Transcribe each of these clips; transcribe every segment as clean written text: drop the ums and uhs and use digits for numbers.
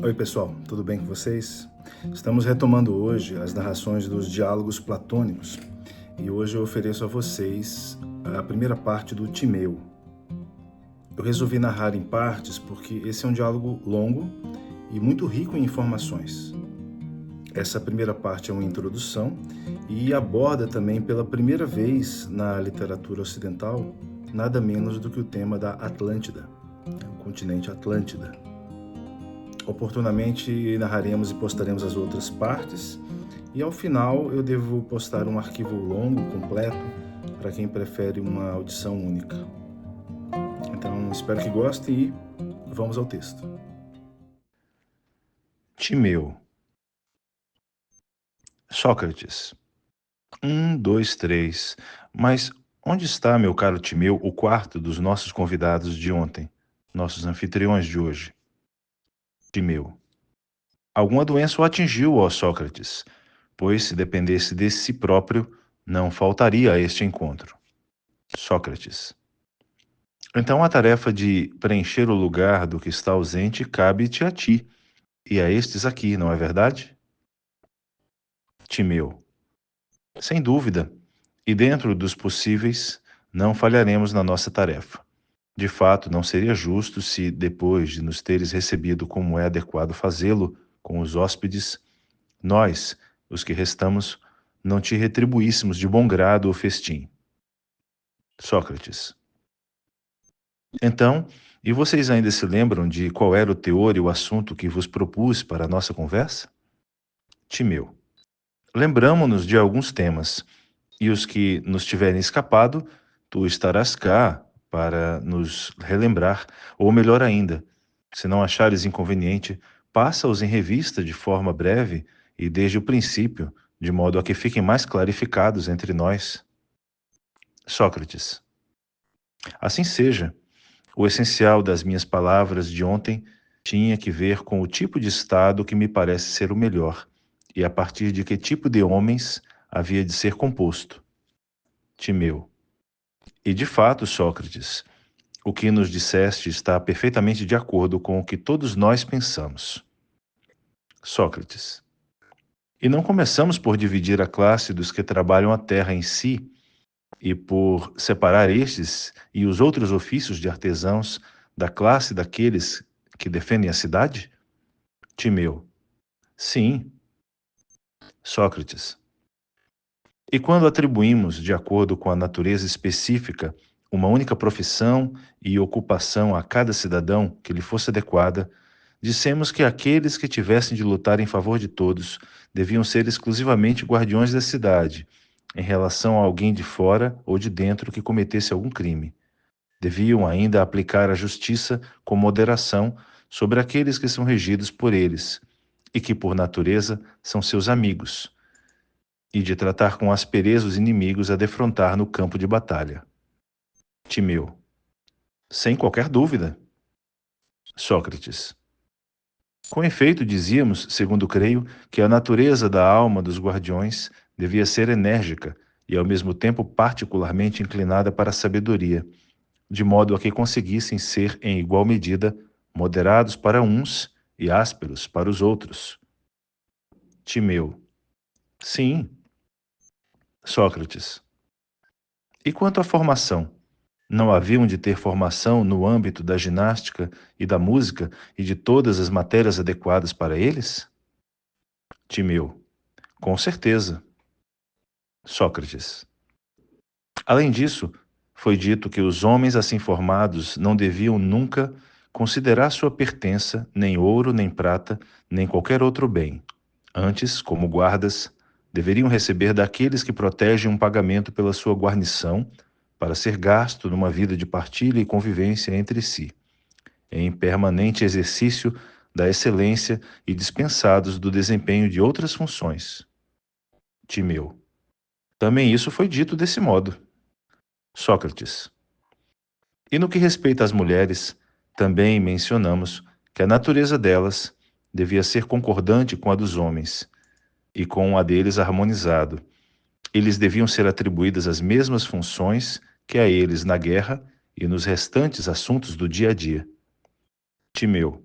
Oi, pessoal, tudo bem com vocês? Estamos retomando hoje as narrações dos diálogos platônicos e hoje eu ofereço a vocês a primeira parte do Timeu. Eu resolvi narrar em partes porque esse é um diálogo longo e muito rico em informações. Essa primeira parte é uma introdução e aborda também pela primeira vez na literatura ocidental nada menos do que o tema da Atlântida, o continente Atlântida. Oportunamente narraremos e postaremos as outras partes, e ao final eu devo postar um arquivo longo, completo, para quem prefere uma audição única. Então, espero que gostem e vamos ao texto. Timeu. Sócrates. 2, 3. Mas onde está, meu caro Timeu, o quarto dos nossos convidados de ontem, nossos anfitriões de hoje? Timeu. Alguma doença o atingiu, ó Sócrates, pois se dependesse de si próprio, não faltaria a este encontro. Sócrates. Então a tarefa de preencher o lugar do que está ausente cabe-te a ti, e a estes aqui, não é verdade? Timeu. Sem dúvida, e dentro dos possíveis, não falharemos na nossa tarefa. De fato, não seria justo se, depois de nos teres recebido como é adequado fazê-lo com os hóspedes, nós, os que restamos, não te retribuíssemos de bom grado o festim. Sócrates. Então, e vocês ainda se lembram de qual era o teor e o assunto que vos propus para a nossa conversa? Timeu. Lembramo-nos de alguns temas, e os que nos tiverem escapado, tu estarás cá para nos relembrar, ou melhor ainda, se não achares inconveniente, passa-os em revista de forma breve e desde o princípio, de modo a que fiquem mais clarificados entre nós. Sócrates. Assim seja. O essencial das minhas palavras de ontem tinha que ver com o tipo de estado que me parece ser o melhor, e a partir de que tipo de homens havia de ser composto. Timeu. E de fato, Sócrates, o que nos disseste está perfeitamente de acordo com o que todos nós pensamos. Sócrates. E não começamos por dividir a classe dos que trabalham a terra em si e por separar estes e os outros ofícios de artesãos da classe daqueles que defendem a cidade? Timeu. Sim. Sócrates. E quando atribuímos, de acordo com a natureza específica, uma única profissão e ocupação a cada cidadão que lhe fosse adequada, dissemos que aqueles que tivessem de lutar em favor de todos deviam ser exclusivamente guardiões da cidade, em relação a alguém de fora ou de dentro que cometesse algum crime. Deviam ainda aplicar a justiça com moderação sobre aqueles que são regidos por eles, e que, por natureza, são seus amigos, e de tratar com aspereza os inimigos a defrontar no campo de batalha. Timeu. Sem qualquer dúvida. Sócrates. Com efeito, dizíamos, segundo creio, que a natureza da alma dos guardiões devia ser enérgica e ao mesmo tempo particularmente inclinada para a sabedoria, de modo a que conseguissem ser, em igual medida, moderados para uns e ásperos para os outros. Timeu. Sim. Sócrates. E quanto à formação? Não haviam de ter formação no âmbito da ginástica e da música e de todas as matérias adequadas para eles? Timeu. Com certeza. Sócrates. Além disso, foi dito que os homens assim formados não deviam nunca considerar sua pertença nem ouro, nem prata, nem qualquer outro bem. Antes, como guardas, deveriam receber daqueles que protegem um pagamento pela sua guarnição para ser gasto numa vida de partilha e convivência entre si, em permanente exercício da excelência e dispensados do desempenho de outras funções. Timeu. Também isso foi dito desse modo. Sócrates. E no que respeita às mulheres, também mencionamos que a natureza delas devia ser concordante com a dos homens e com a deles harmonizado. Eles deviam ser atribuídas as mesmas funções que a eles na guerra e nos restantes assuntos do dia a dia. Timeu.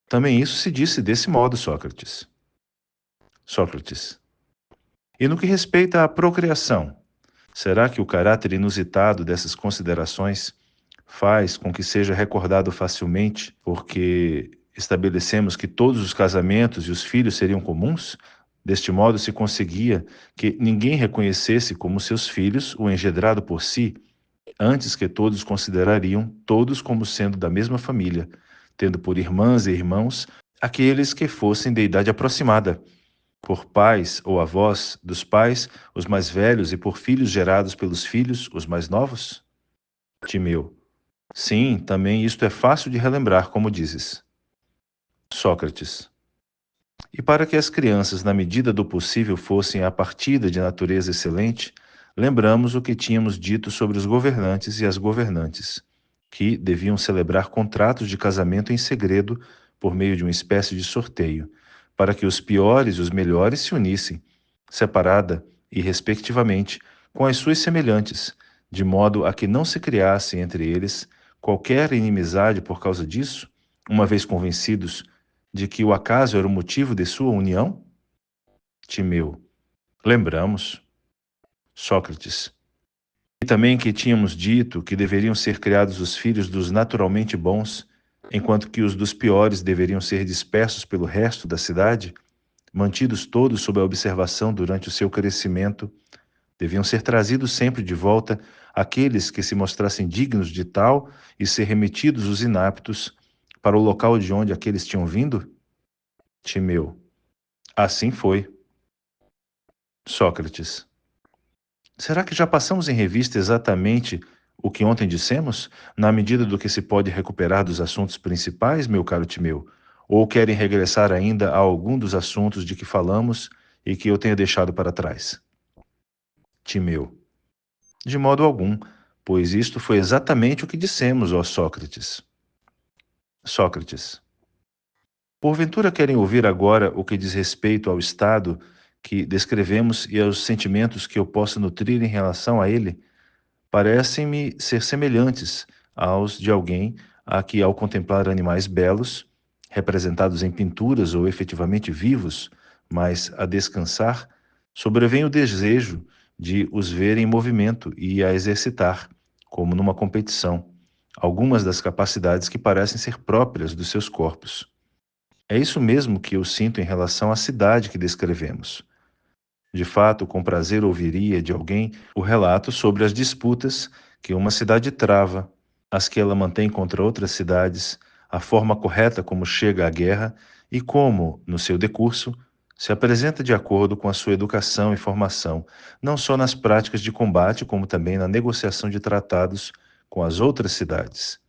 Também isso se disse desse modo, Sócrates. Sócrates. E no que respeita à procriação, será que o caráter inusitado dessas considerações faz com que seja recordado facilmente, porque estabelecemos que todos os casamentos e os filhos seriam comuns? Deste modo se conseguia que ninguém reconhecesse como seus filhos o engendrado por si, antes que todos considerariam todos como sendo da mesma família, tendo por irmãs e irmãos aqueles que fossem de idade aproximada, por pais ou avós dos pais, os mais velhos, e por filhos gerados pelos filhos, os mais novos? Timeu. Sim, também isto é fácil de relembrar, como dizes. Sócrates. E para que as crianças, na medida do possível, fossem a partida de natureza excelente, lembramos o que tínhamos dito sobre os governantes e as governantes, que deviam celebrar contratos de casamento em segredo por meio de uma espécie de sorteio, para que os piores e os melhores se unissem, separada e respectivamente, com as suas semelhantes, de modo a que não se criasse entre eles qualquer inimizade por causa disso, uma vez convencidos de que o acaso era o motivo de sua união? Timeu. Lembramos. Sócrates. E também que tínhamos dito que deveriam ser criados os filhos dos naturalmente bons, enquanto que os dos piores deveriam ser dispersos pelo resto da cidade, mantidos todos sob a observação durante o seu crescimento, deviam ser trazidos sempre de volta aqueles que se mostrassem dignos de tal e ser remetidos os inaptos para o local de onde aqueles tinham vindo? Timeu. Assim foi. Sócrates. Será que já passamos em revista exatamente o que ontem dissemos, na medida do que se pode recuperar dos assuntos principais, meu caro Timeu? Ou querem regressar ainda a algum dos assuntos de que falamos e que eu tenha deixado para trás? Timeu. De modo algum, pois isto foi exatamente o que dissemos, ó Sócrates. Sócrates. Porventura querem ouvir agora o que diz respeito ao estado que descrevemos e aos sentimentos que eu posso nutrir em relação a ele? Parecem-me ser semelhantes aos de alguém a que, ao contemplar animais belos, representados em pinturas ou efetivamente vivos, mas a descansar, sobrevém o desejo de os ver em movimento e a exercitar, como numa competição, algumas das capacidades que parecem ser próprias dos seus corpos. É isso mesmo que eu sinto em relação à cidade que descrevemos. De fato, com prazer ouviria de alguém o relato sobre as disputas que uma cidade trava, as que ela mantém contra outras cidades, a forma correta como chega à guerra e como, no seu decurso, se apresenta de acordo com a sua educação e formação, não só nas práticas de combate, como também na negociação de tratados com as outras cidades.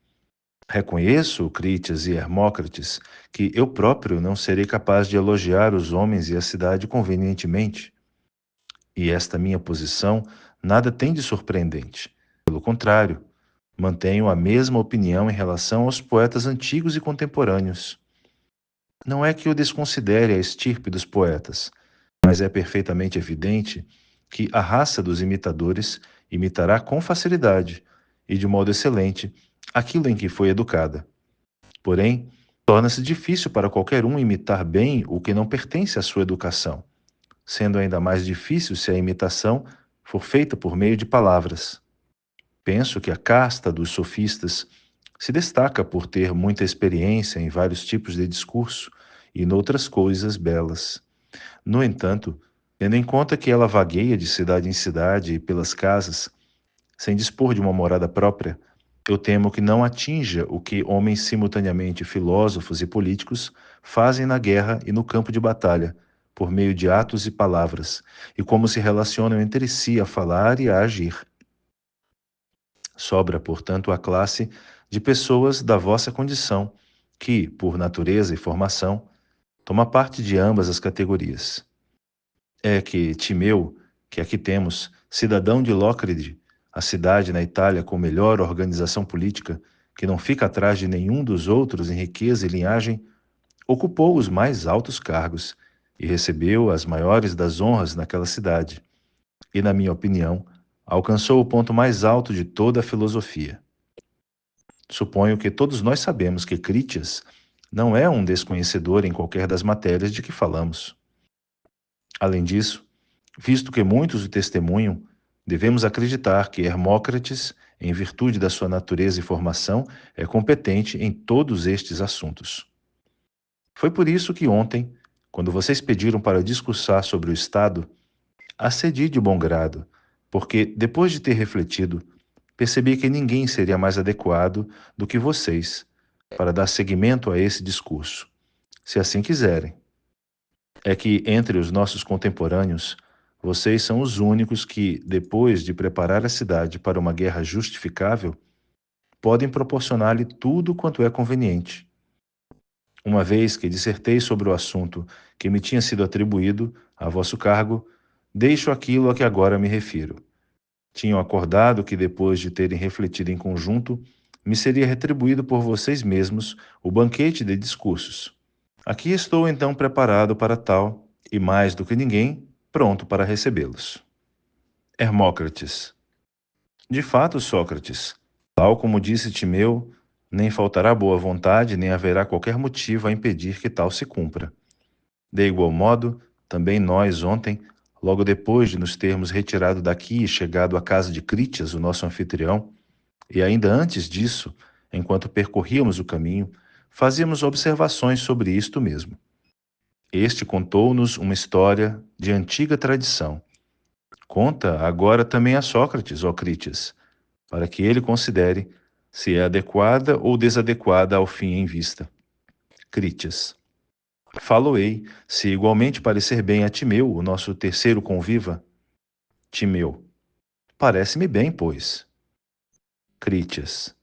Reconheço, Crítias e Hermócrates, que eu próprio não serei capaz de elogiar os homens e a cidade convenientemente. E esta minha posição nada tem de surpreendente. Pelo contrário, mantenho a mesma opinião em relação aos poetas antigos e contemporâneos. Não é que eu desconsidere a estirpe dos poetas, mas é perfeitamente evidente que a raça dos imitadores imitará com facilidade e de modo excelente aquilo em que foi educada. Porém, torna-se difícil para qualquer um imitar bem o que não pertence à sua educação, sendo ainda mais difícil se a imitação for feita por meio de palavras. Penso que a casta dos sofistas se destaca por ter muita experiência em vários tipos de discurso e noutras coisas belas. No entanto, tendo em conta que ela vagueia de cidade em cidade e pelas casas, sem dispor de uma morada própria, eu temo que não atinja o que homens simultaneamente filósofos e políticos fazem na guerra e no campo de batalha, por meio de atos e palavras, e como se relacionam entre si a falar e a agir. Sobra, portanto, a classe de pessoas da vossa condição, que, por natureza e formação, toma parte de ambas as categorias. É que Timeu, que aqui temos, cidadão de Lócride, a cidade na Itália com melhor organização política, que não fica atrás de nenhum dos outros em riqueza e linhagem, ocupou os mais altos cargos e recebeu as maiores das honras naquela cidade. E, na minha opinião, alcançou o ponto mais alto de toda a filosofia. Suponho que todos nós sabemos que Crítias não é um desconhecedor em qualquer das matérias de que falamos. Além disso, visto que muitos o testemunham, devemos acreditar que Hermócrates, em virtude da sua natureza e formação, é competente em todos estes assuntos. Foi por isso que ontem, quando vocês pediram para discursar sobre o Estado, acedi de bom grado, porque, depois de ter refletido, percebi que ninguém seria mais adequado do que vocês para dar seguimento a esse discurso, se assim quiserem. É que, entre os nossos contemporâneos, vocês são os únicos que, depois de preparar a cidade para uma guerra justificável, podem proporcionar-lhe tudo quanto é conveniente. Uma vez que dissertei sobre o assunto que me tinha sido atribuído a vosso cargo, deixo aquilo a que agora me refiro. Tinham acordado que, depois de terem refletido em conjunto, me seria retribuído por vocês mesmos o banquete de discursos. Aqui estou então preparado para tal, e mais do que ninguém, pronto para recebê-los. Hermócrates. De fato, Sócrates, tal como disse Timeu, nem faltará boa vontade, nem haverá qualquer motivo a impedir que tal se cumpra. De igual modo, também nós ontem, logo depois de nos termos retirado daqui e chegado à casa de Crítias, o nosso anfitrião, e ainda antes disso, enquanto percorríamos o caminho, fazíamos observações sobre isto mesmo. Este contou-nos uma história de antiga tradição. Conta agora também a Sócrates, ó Crítias, para que ele considere se é adequada ou desadequada ao fim em vista. Crítias. Falo-ei, se igualmente parecer bem a Timeu, o nosso terceiro conviva. Timeu. Parece-me bem, pois. Crítias.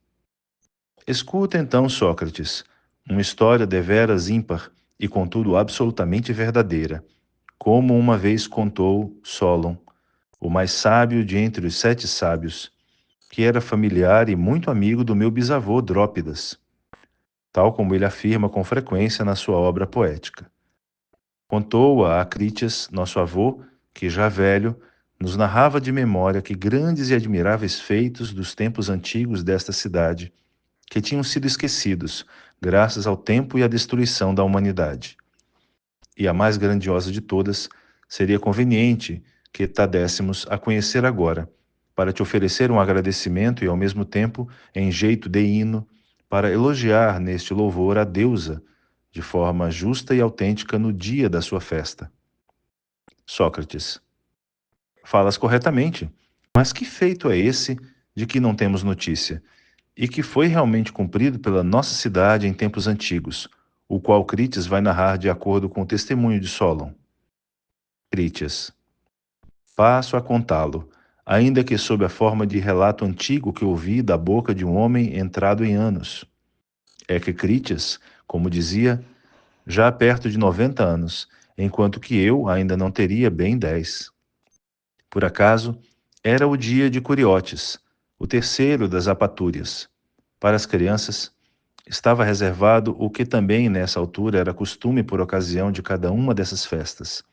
Escuta então, Sócrates, uma história deveras ímpar e contudo absolutamente verdadeira, como uma vez contou Solon, o mais sábio de entre os 7 sábios, que era familiar e muito amigo do meu bisavô Drópidas, tal como ele afirma com frequência na sua obra poética. Contou-a a Crítias, nosso avô, que já velho, nos narrava de memória que grandes e admiráveis feitos dos tempos antigos desta cidade, que tinham sido esquecidos, graças ao tempo e à destruição da humanidade. E a mais grandiosa de todas, seria conveniente que tadéssemos a conhecer agora, para te oferecer um agradecimento e, ao mesmo tempo, em jeito de hino, para elogiar neste louvor a deusa, de forma justa e autêntica no dia da sua festa. Sócrates. Falas corretamente, mas que feito é esse de que não temos notícia, e que foi realmente cumprido pela nossa cidade em tempos antigos, o qual Crítias vai narrar de acordo com o testemunho de Solon? Crítias. Passo a contá-lo, ainda que sob a forma de relato antigo que ouvi da boca de um homem entrado em anos. É que Crítias, como dizia, já perto de 90 anos, enquanto que eu ainda não teria bem 10. Por acaso, era o dia de Curiotes, o terceiro das apatúrias. Para as crianças, estava reservado o que também nessa altura era costume por ocasião de cada uma dessas festas.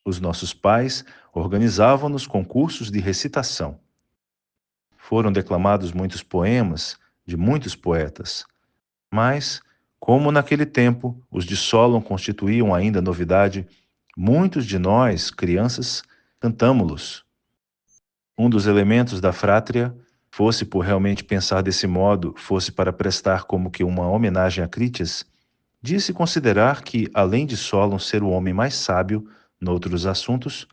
Os nossos pais organizavam-nos concursos de recitação. Foram declamados muitos poemas de muitos poetas, mas, como naquele tempo os de Solon constituíam ainda novidade, muitos de nós, crianças, cantamo-los. Um dos elementos da frátria, fosse por realmente pensar desse modo, fosse para prestar como que uma homenagem a Crítias, disse considerar que, além de Solon ser o homem mais sábio noutros assuntos,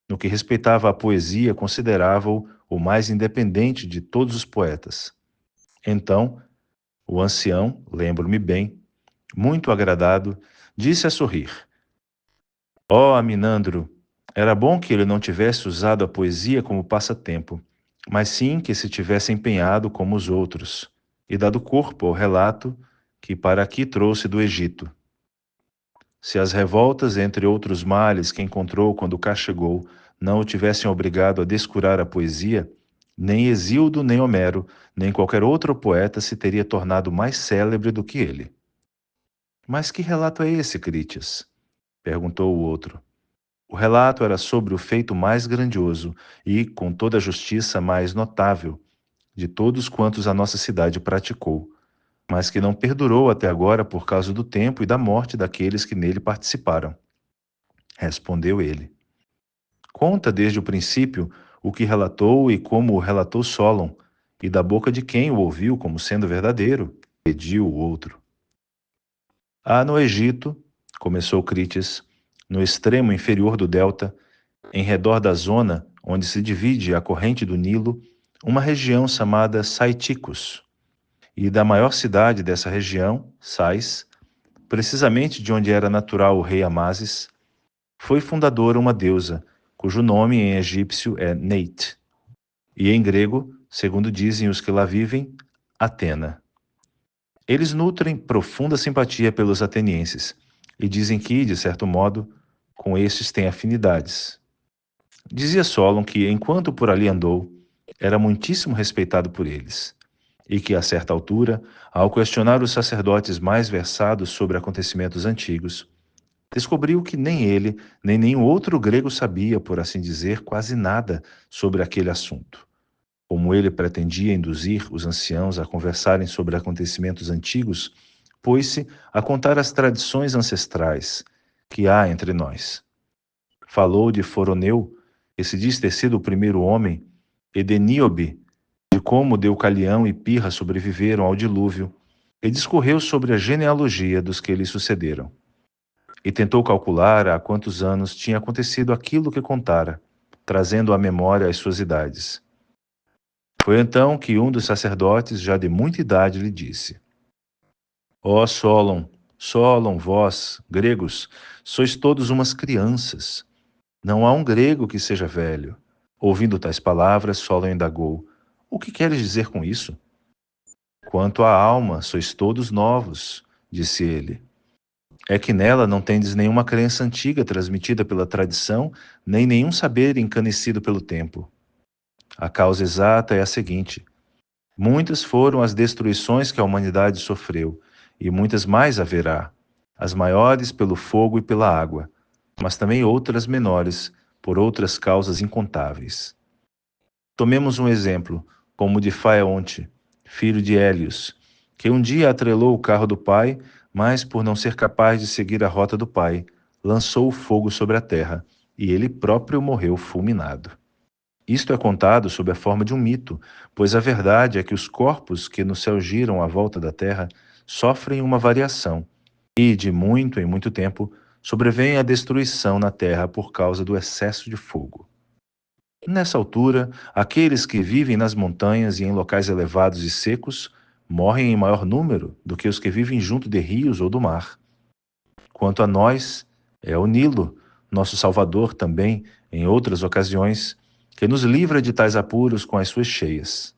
no que respeitava à poesia, considerava-o o mais independente de todos os poetas. Então, o ancião, lembro-me bem, muito agradado, disse a sorrir: Ó Aminandro, era bom que ele não tivesse usado a poesia como passatempo, mas sim que se tivesse empenhado como os outros, e dado corpo ao relato que para aqui trouxe do Egito. Se as revoltas, entre outros males que encontrou quando cá chegou, não o tivessem obrigado a descurar a poesia, nem Hesíodo, nem Homero, nem qualquer outro poeta se teria tornado mais célebre do que ele. Mas que relato é esse, Crítias? Perguntou o outro. O relato era sobre o feito mais grandioso e, com toda a justiça, mais notável de todos quantos a nossa cidade praticou, mas que não perdurou até agora por causa do tempo e da morte daqueles que nele participaram. Respondeu ele: Conta desde o princípio o que relatou e como o relatou Solon, e da boca de quem o ouviu como sendo verdadeiro, pediu o outro. Há no Egito, começou Crítias, no extremo inferior do delta, em redor da zona onde se divide a corrente do Nilo, uma região chamada Saiticus, e da maior cidade dessa região, Sais, precisamente de onde era natural o rei Amasis, foi fundadora uma deusa, cujo nome em egípcio é Neit, e em grego, segundo dizem os que lá vivem, Atena. Eles nutrem profunda simpatia pelos atenienses e dizem que, de certo modo, com estes têm afinidades. Dizia Solon que, enquanto por ali andou, era muitíssimo respeitado por eles, e que, a certa altura, ao questionar os sacerdotes mais versados sobre acontecimentos antigos, descobriu que nem ele, nem nenhum outro grego sabia, por assim dizer, quase nada sobre aquele assunto. Como ele pretendia induzir os anciãos a conversarem sobre acontecimentos antigos, pôs-se a contar as tradições ancestrais que há entre nós. Falou de Foroneu, que se diz ter sido o primeiro homem, e de Níobe, de como Deucalião e Pirra sobreviveram ao dilúvio, e discorreu sobre a genealogia dos que lhe sucederam. E tentou calcular há quantos anos tinha acontecido aquilo que contara, trazendo à memória as suas idades. Foi então que um dos sacerdotes, já de muita idade, lhe disse: Ó Solon, Solon, vós, gregos, sois todos umas crianças. Não há um grego que seja velho. Ouvindo tais palavras, Solon indagou: O que queres dizer com isso? Quanto à alma, sois todos novos, disse ele. É que nela não tendes nenhuma crença antiga transmitida pela tradição, nem nenhum saber encanecido pelo tempo. A causa exata é a seguinte: muitas foram as destruições que a humanidade sofreu, e muitas mais haverá, as maiores pelo fogo e pela água, mas também outras menores, por outras causas incontáveis. Tomemos um exemplo, como o de Faeonte, filho de Hélios, que um dia atrelou o carro do pai, mas por não ser capaz de seguir a rota do pai, lançou o fogo sobre a terra, e ele próprio morreu fulminado. Isto é contado sob a forma de um mito, pois a verdade é que os corpos que no céu giram à volta da terra sofrem uma variação, e, de muito em muito tempo, sobrevém a destruição na terra por causa do excesso de fogo. Nessa altura, aqueles que vivem nas montanhas e em locais elevados e secos morrem em maior número do que os que vivem junto de rios ou do mar. Quanto a nós, é o Nilo, nosso Salvador também, em outras ocasiões, que nos livra de tais apuros com as suas cheias.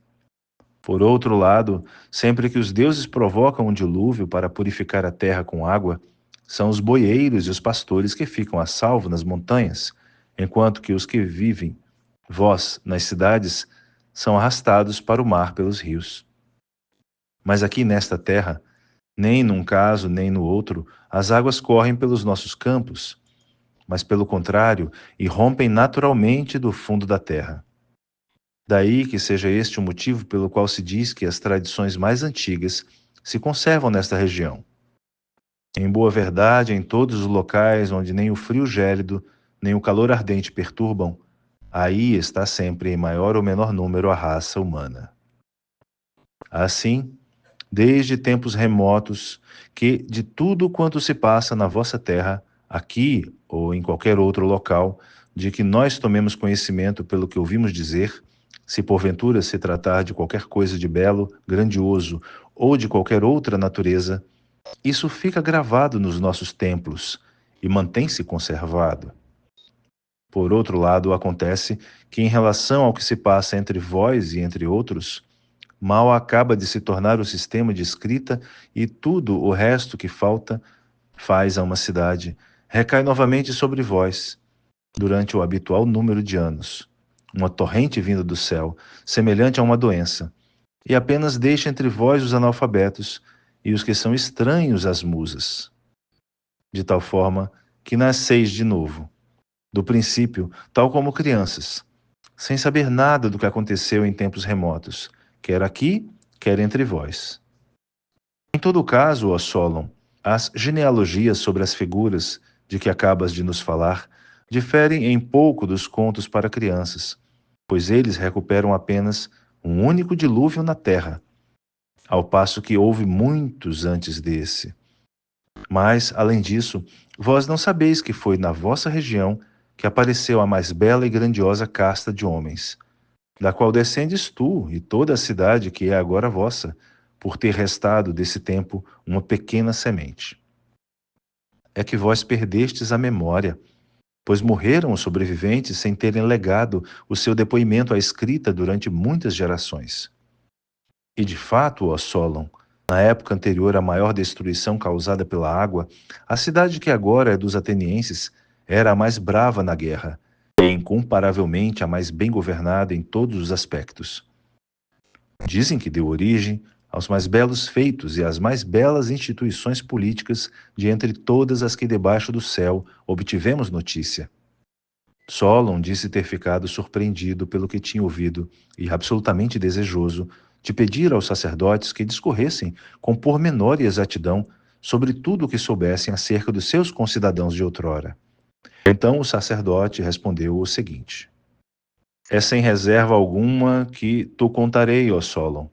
Por outro lado, sempre que os deuses provocam um dilúvio para purificar a terra com água, são os boieiros e os pastores que ficam a salvo nas montanhas, enquanto que os que vivem, vós, nas cidades, são arrastados para o mar pelos rios. Mas aqui nesta terra, nem num caso nem no outro, as águas correm pelos nossos campos, mas pelo contrário, irrompem naturalmente do fundo da terra. Daí que seja este o motivo pelo qual se diz que as tradições mais antigas se conservam nesta região. Em boa verdade, em todos os locais onde nem o frio gélido, nem o calor ardente perturbam, aí está sempre em maior ou menor número a raça humana. Assim, desde tempos remotos, que de tudo quanto se passa na vossa terra, aqui ou em qualquer outro local, de que nós tomemos conhecimento pelo que ouvimos dizer, se porventura se tratar de qualquer coisa de belo, grandioso ou de qualquer outra natureza, isso fica gravado nos nossos templos e mantém-se conservado. Por outro lado, acontece que, em relação ao que se passa entre vós e entre outros, mal acaba de se tornar o sistema de escrita e tudo o resto que falta faz a uma cidade recai novamente sobre vós, durante o habitual número de anos, uma torrente vinda do céu, semelhante a uma doença, e apenas deixa entre vós os analfabetos e os que são estranhos às musas, de tal forma que nasceis de novo, do princípio, tal como crianças, sem saber nada do que aconteceu em tempos remotos, quer aqui, quer entre vós. Em todo caso, ó Solon, as genealogias sobre as figuras de que acabas de nos falar diferem em pouco dos contos para crianças, pois eles recuperam apenas um único dilúvio na Terra, ao passo que houve muitos antes desse. Mas, além disso, vós não sabeis que foi na vossa região que apareceu a mais bela e grandiosa casta de homens, da qual descendes tu e toda a cidade que é agora vossa, por ter restado desse tempo uma pequena semente. É que vós perdestes a memória, pois morreram os sobreviventes sem terem legado o seu depoimento à escrita durante muitas gerações. E de fato, ó Solon, na época anterior à maior destruição causada pela água, a cidade que agora é dos atenienses era a mais brava na guerra e incomparavelmente a mais bem governada em todos os aspectos. Dizem que deu origem aos mais belos feitos e às mais belas instituições políticas de entre todas as que debaixo do céu obtivemos notícia. Solon disse ter ficado surpreendido pelo que tinha ouvido e absolutamente desejoso de pedir aos sacerdotes que discorressem com pormenor e exatidão sobre tudo o que soubessem acerca dos seus concidadãos de outrora. Então o sacerdote respondeu o seguinte: É sem reserva alguma que tu contarei, ó Solon,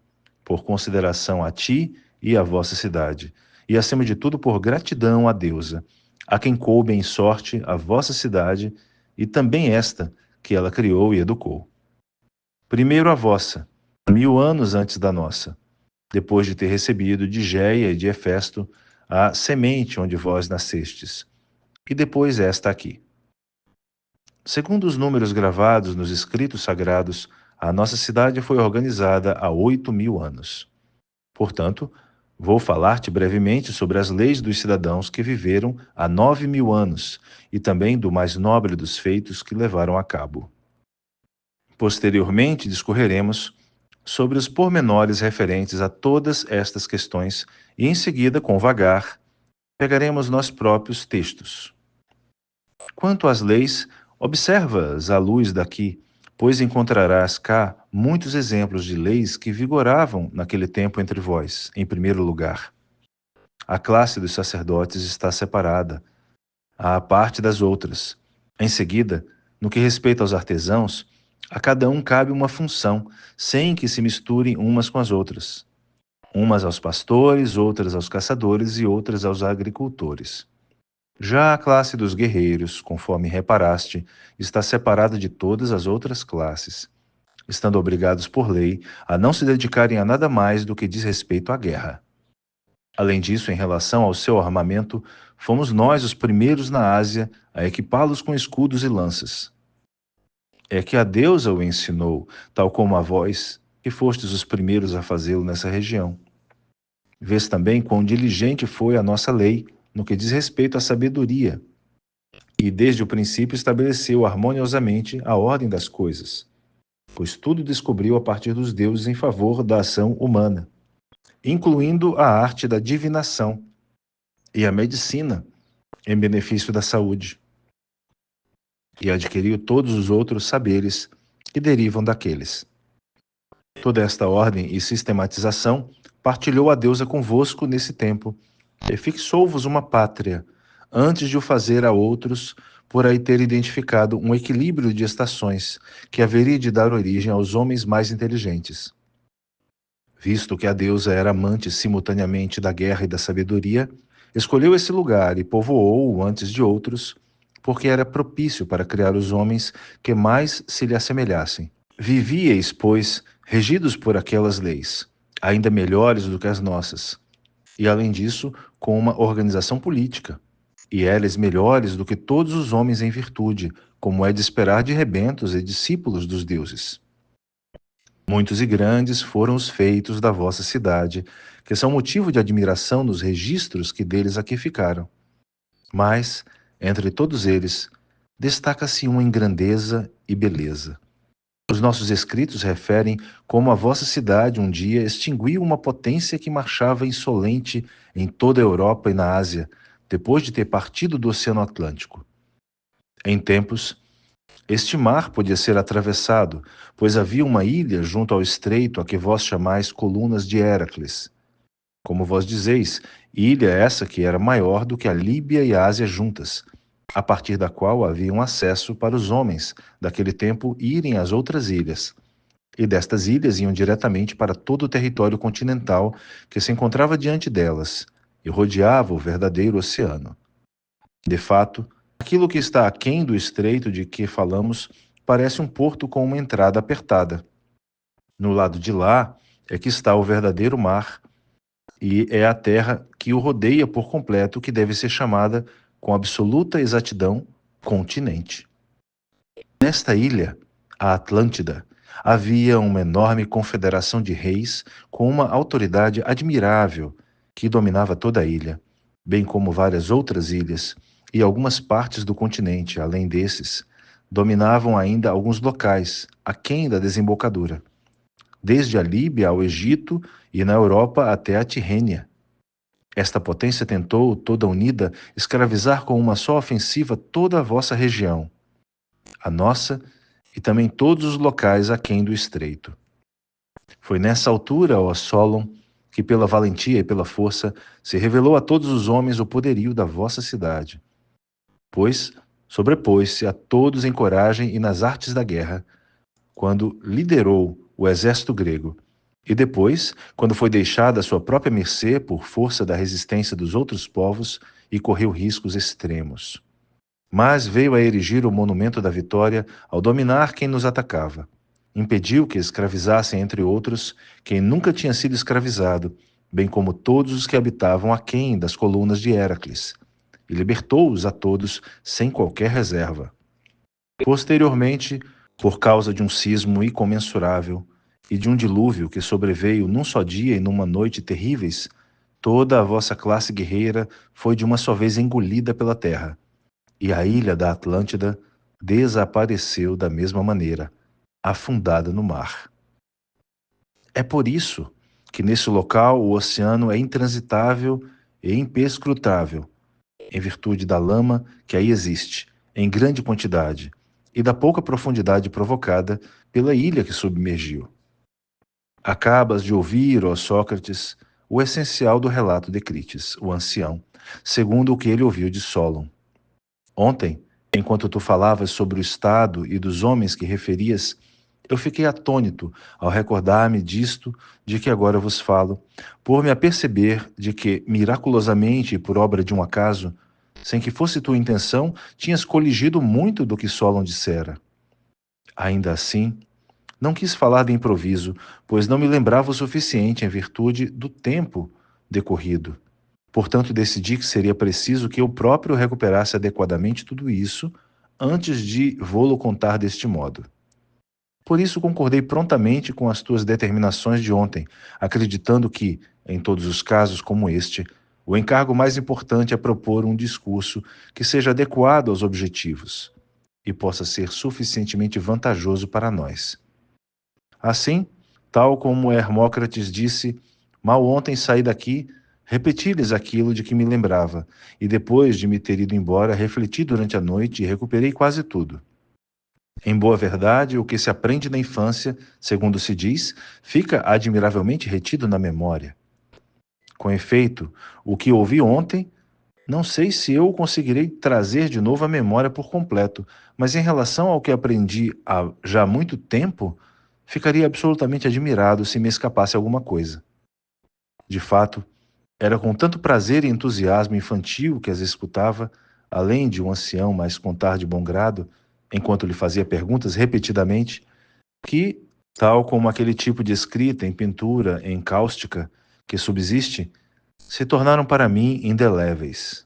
por consideração a ti e à vossa cidade, e acima de tudo por gratidão à deusa, a quem coube em sorte a vossa cidade e também esta que ela criou e educou. Primeiro a vossa, 1000 anos antes da nossa, depois de ter recebido de Géia e de Hefesto a semente onde vós nascestes, e depois esta aqui. Segundo os números gravados nos escritos sagrados, a nossa cidade foi organizada há 8000 anos. Portanto, vou falar-te brevemente sobre as leis dos cidadãos que viveram há 9000 anos e também do mais nobre dos feitos que levaram a cabo. Posteriormente, discorreremos sobre os pormenores referentes a todas estas questões e, em seguida, com vagar, pegaremos nós próprios textos. Quanto às leis, observa-as à luz daqui, pois encontrarás cá muitos exemplos de leis que vigoravam naquele tempo entre vós, em primeiro lugar. A classe dos sacerdotes está separada, à parte das outras. Em seguida, no que respeita aos artesãos, a cada um cabe uma função, sem que se misturem umas com as outras. Umas aos pastores, outras aos caçadores e outras aos agricultores. Já a classe dos guerreiros, conforme reparaste, está separada de todas as outras classes, estando obrigados por lei a não se dedicarem a nada mais do que diz respeito à guerra. Além disso, em relação ao seu armamento, fomos nós os primeiros na Ásia a equipá-los com escudos e lanças. É que a deusa o ensinou, tal como a vós, que fostes os primeiros a fazê-lo nessa região. Vês também quão diligente foi a nossa lei no que diz respeito à sabedoria, e desde o princípio estabeleceu harmoniosamente a ordem das coisas, pois tudo descobriu a partir dos deuses em favor da ação humana, incluindo a arte da divinação e a medicina em benefício da saúde, e adquiriu todos os outros saberes que derivam daqueles. Toda esta ordem e sistematização partilhou a deusa convosco nesse tempo, e fixou-vos uma pátria, antes de o fazer a outros, por aí ter identificado um equilíbrio de estações que haveria de dar origem aos homens mais inteligentes. Visto que a deusa era amante simultaneamente da guerra e da sabedoria, escolheu esse lugar e povoou-o antes de outros, porque era propício para criar os homens que mais se lhe assemelhassem. Vivíeis, pois, regidos por aquelas leis, ainda melhores do que as nossas, e além disso, com uma organização política, e eles melhores do que todos os homens em virtude, como é de esperar de rebentos e discípulos dos deuses. Muitos e grandes foram os feitos da vossa cidade, que são motivo de admiração nos registros que deles aqui ficaram. Mas, entre todos eles, destaca-se um em grandeza e beleza. Os nossos escritos referem como a vossa cidade um dia extinguiu uma potência que marchava insolente em toda a Europa e na Ásia, depois de ter partido do Oceano Atlântico. Em tempos, este mar podia ser atravessado, pois havia uma ilha junto ao estreito a que vós chamais Colunas de Héracles. Como vós dizeis, ilha essa que era maior do que a Líbia e a Ásia juntas, a partir da qual havia um acesso para os homens daquele tempo irem às outras ilhas. E destas ilhas iam diretamente para todo o território continental que se encontrava diante delas e rodeava o verdadeiro oceano. De fato, aquilo que está aquém do estreito de que falamos parece um porto com uma entrada apertada. No lado de lá é que está o verdadeiro mar, e é a terra que o rodeia por completo que deve ser chamada, com absoluta exatidão, continente. Nesta ilha, a Atlântida, havia uma enorme confederação de reis com uma autoridade admirável que dominava toda a ilha, bem como várias outras ilhas e algumas partes do continente. Além desses, dominavam ainda alguns locais, aquém da desembocadura, desde a Líbia ao Egito e na Europa até a Tirrênia. Esta potência tentou, toda unida, escravizar com uma só ofensiva toda a vossa região, a nossa e também todos os locais aquém do estreito. Foi nessa altura, ó Solon, que pela valentia e pela força se revelou a todos os homens o poderio da vossa cidade, pois sobrepôs-se a todos em coragem e nas artes da guerra, quando liderou o exército grego, e depois, quando foi deixado à sua própria mercê por força da resistência dos outros povos e correu riscos extremos. Mas veio a erigir o monumento da vitória ao dominar quem nos atacava. Impediu que escravizassem, entre outros, quem nunca tinha sido escravizado, bem como todos os que habitavam aquém das colunas de Héracles, e libertou-os a todos sem qualquer reserva. Posteriormente, por causa de um sismo incomensurável e de um dilúvio que sobreveio num só dia e numa noite terríveis, toda a vossa classe guerreira foi de uma só vez engolida pela terra, e a ilha da Atlântida desapareceu da mesma maneira, afundada no mar. É por isso que nesse local o oceano é intransitável e imperscrutável, em virtude da lama que aí existe, em grande quantidade, e da pouca profundidade provocada pela ilha que submergiu. Acabas de ouvir, ó Sócrates, o essencial do relato de Crites, o ancião, segundo o que ele ouviu de Solon. Ontem, enquanto tu falavas sobre o estado e dos homens que referias, eu fiquei atônito ao recordar-me disto de que agora vos falo, por me aperceber de que, miraculosamente e por obra de um acaso, sem que fosse tua intenção, tinhas coligido muito do que Solon dissera. Ainda assim, não quis falar de improviso, pois não me lembrava o suficiente em virtude do tempo decorrido. Portanto, decidi que seria preciso que eu próprio recuperasse adequadamente tudo isso antes de vô-lo contar deste modo. Por isso concordei prontamente com as tuas determinações de ontem, acreditando que, em todos os casos como este, o encargo mais importante é propor um discurso que seja adequado aos objetivos e possa ser suficientemente vantajoso para nós. Assim, tal como Hermócrates disse, mal ontem saí daqui, repeti-lhes aquilo de que me lembrava, e depois de me ter ido embora, refleti durante a noite e recuperei quase tudo. Em boa verdade, o que se aprende na infância, segundo se diz, fica admiravelmente retido na memória. Com efeito, o que ouvi ontem, não sei se eu conseguirei trazer de novo à memória por completo, mas em relação ao que aprendi há já muito tempo, ficaria absolutamente admirado se me escapasse alguma coisa. De fato, era com tanto prazer e entusiasmo infantil que as escutava, além de um ancião mais contar de bom grado, enquanto lhe fazia perguntas repetidamente, que, tal como aquele tipo de escrita em pintura encáustica que subsiste, se tornaram para mim indeléveis.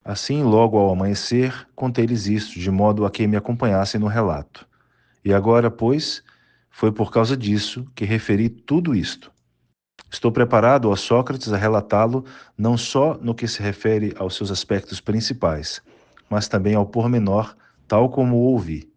Assim, logo ao amanhecer, contei-lhes isto, de modo a que me acompanhassem no relato. E agora, pois, foi por causa disso que referi tudo isto. Estou preparado, ó Sócrates, a relatá-lo não só no que se refere aos seus aspectos principais, mas também ao pormenor, tal como o ouvi.